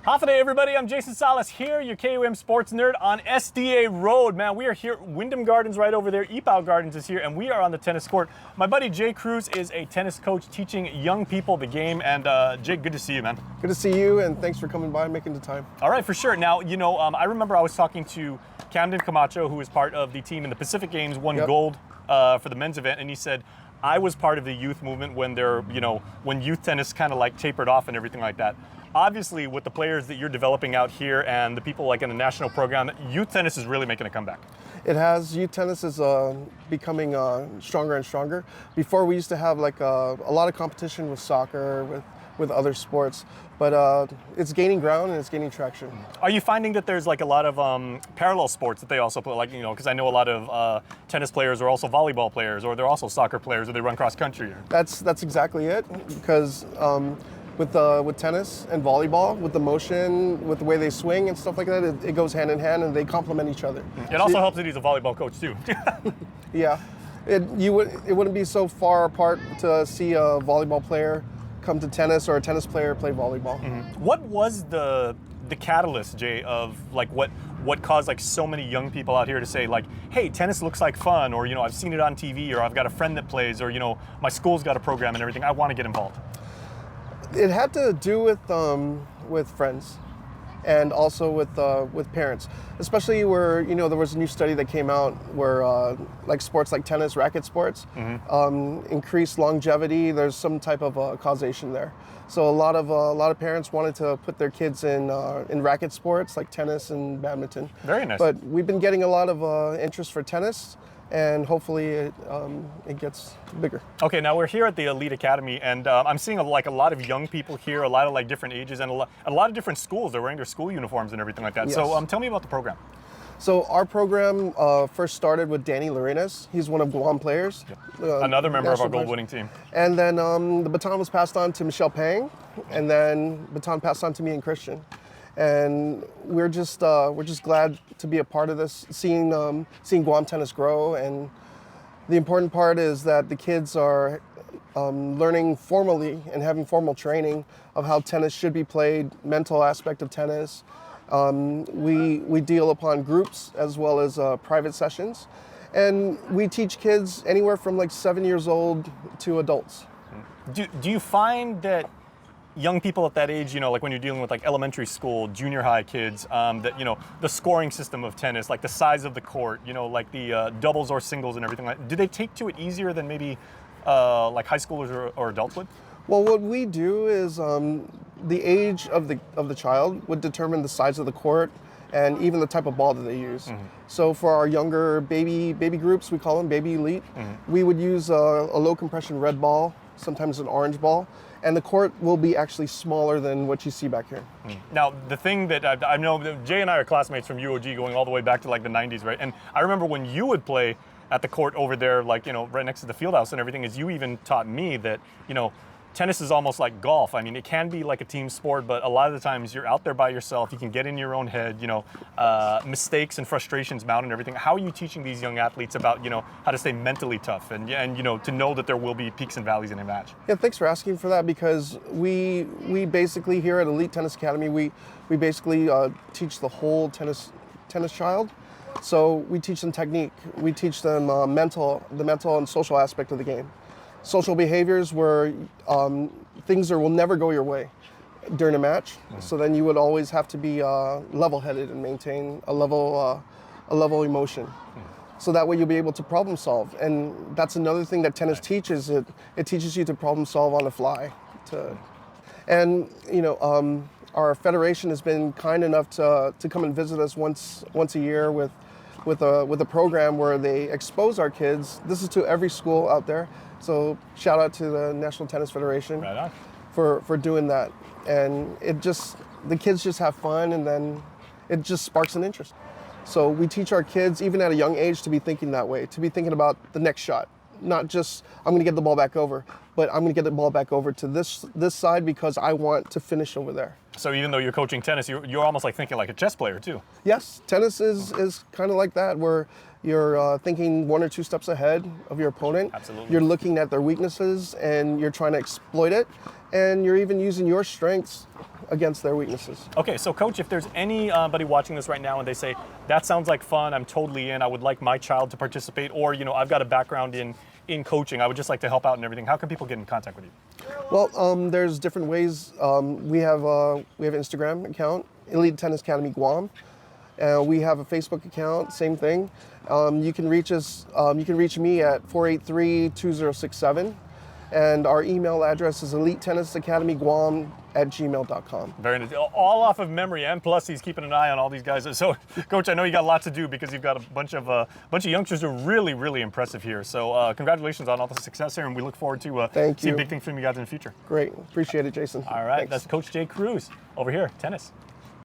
Howdy, everybody. I'm Jason Salas here, your KUM sports nerd on SDA Road. Man, we are here at Wyndham Gardens right over there. Ypao Gardens is here, and we are on the tennis court. My buddy Jay Cruz is a tennis coach teaching young people the game. And Jay, good to see you, man. Good to see you, and thanks for coming by and making the time. All right, for sure. Now, I remember I was talking to Camden Camacho, who was part of the team in the Pacific Games, won gold for the men's event, and he said, I was part of the youth movement when when youth tennis kind of like tapered off and everything like that. Obviously, with the players that you're developing out here and the people like in the national program, youth tennis is really making a comeback. It has. Youth tennis is becoming stronger and stronger. Before, we used to have like a lot of competition with soccer, with other sports, but it's gaining ground and it's gaining traction. Are you finding that there's like a lot of parallel sports that they also play, like, because I know a lot of tennis players are also volleyball players, or they're also soccer players, or they run cross country? That's exactly it, because with tennis and volleyball, with the motion, with the way they swing and stuff like that, it goes hand in hand and they complement each other. It also helps that he's a volleyball coach too. Yeah, it wouldn't be so far apart to see a volleyball player come to tennis or a tennis player play volleyball. Mm-hmm. What was the catalyst, Jay, of like what caused like so many young people out here to say like, hey, tennis looks like fun, or I've seen it on TV, or I've got a friend that plays, or my school's got a program and everything, I want to get involved? It had to do with friends, and also with parents, especially where there was a new study that came out where like sports like tennis, racket sports, increased longevity. There's some type of causation there. So a lot of parents wanted to put their kids in racket sports like tennis and badminton. Very nice. But we've been getting a lot of interest for tennis, and hopefully it gets bigger. Okay, now we're here at the Elite Academy, and I'm seeing like a lot of young people here, a lot of like different ages, and a lot of different schools. They're wearing their school uniforms and everything like that. Yes. So tell me about the program. So our program first started with Danny Lorenas. He's one of Guam players. Yeah. Another member of our gold-winning team. And then the baton was passed on to Michelle Pang, and then baton passed on to me and Christian. And we're just glad to be a part of this, seeing Guam tennis grow. And the important part is that the kids are learning formally and having formal training of how tennis should be played, mental aspect of tennis. We deal upon groups as well as private sessions, and we teach kids anywhere from like 7 years old to adults. Do you find that young people at that age, like when you're dealing with like elementary school, junior high kids, that the scoring system of tennis, like the size of the court, like the doubles or singles and everything like that, do they take to it easier than maybe like high schoolers or adults would? Well, what we do is the age of the child would determine the size of the court and even the type of ball that they use. Mm-hmm. So for our younger baby groups, we call them baby elite, we would use a low compression red ball, sometimes an orange ball, and the court will be actually smaller than what you see back here. Now, the thing that I know, Jay and I are classmates from UOG going all the way back to like the 90s, right? And I remember when you would play at the court over there, like, right next to the field house and everything, is you even taught me that, tennis is almost like golf. I mean, it can be like a team sport, but a lot of the times you're out there by yourself. You can get in your own head, mistakes and frustrations mount and everything. How are you teaching these young athletes about, how to stay mentally tough and to know that there will be peaks and valleys in a match? Yeah, thanks for asking for that, because we basically here at Elite Tennis Academy, we basically teach the whole tennis child. So we teach them technique. We teach them the mental and social aspect of the game. Social behaviors where things will never go your way during a match. So then you would always have to be level-headed and maintain a level emotion. So that way you'll be able to problem solve. And that's another thing that tennis teaches. It teaches you to problem solve on the fly. And our federation has been kind enough to come and visit us once a year with a program where they expose our kids. This is to every school out there. So shout out to the National Tennis Federation for doing that. And the kids just have fun, and then it just sparks an interest. So we teach our kids, even at a young age, to be thinking that way, to be thinking about the next shot. Not just, I'm going to get the ball back over, but I'm going to get the ball back over to this side because I want to finish over there. So even though you're coaching tennis, you're almost like thinking like a chess player too. Yes, tennis is kind of like that, where You're thinking 1 or 2 steps ahead of your opponent. Absolutely. You're looking at their weaknesses and you're trying to exploit it. And you're even using your strengths against their weaknesses. Okay, so Coach, if there's anybody watching this right now and they say, that sounds like fun, I'm totally in, I would like my child to participate, or I've got a background in coaching, I would just like to help out and everything, how can people get in contact with you? Well, there's different ways. We have an Instagram account, Elite Tennis Academy Guam. We have a Facebook account, same thing. You can reach us. You can reach me at 483-2067, and our email address is elitetennisacademyguam@gmail.com. Very nice. All off of memory, and plus he's keeping an eye on all these guys. So, Coach, I know you got a lot to do because you've got a bunch of youngsters who are really, really impressive here. So, congratulations on all the success here, and we look forward to seeing big things from you guys in the future. Great, appreciate it, Jason. All right, Thanks. That's Coach Jay Cruz over here, tennis.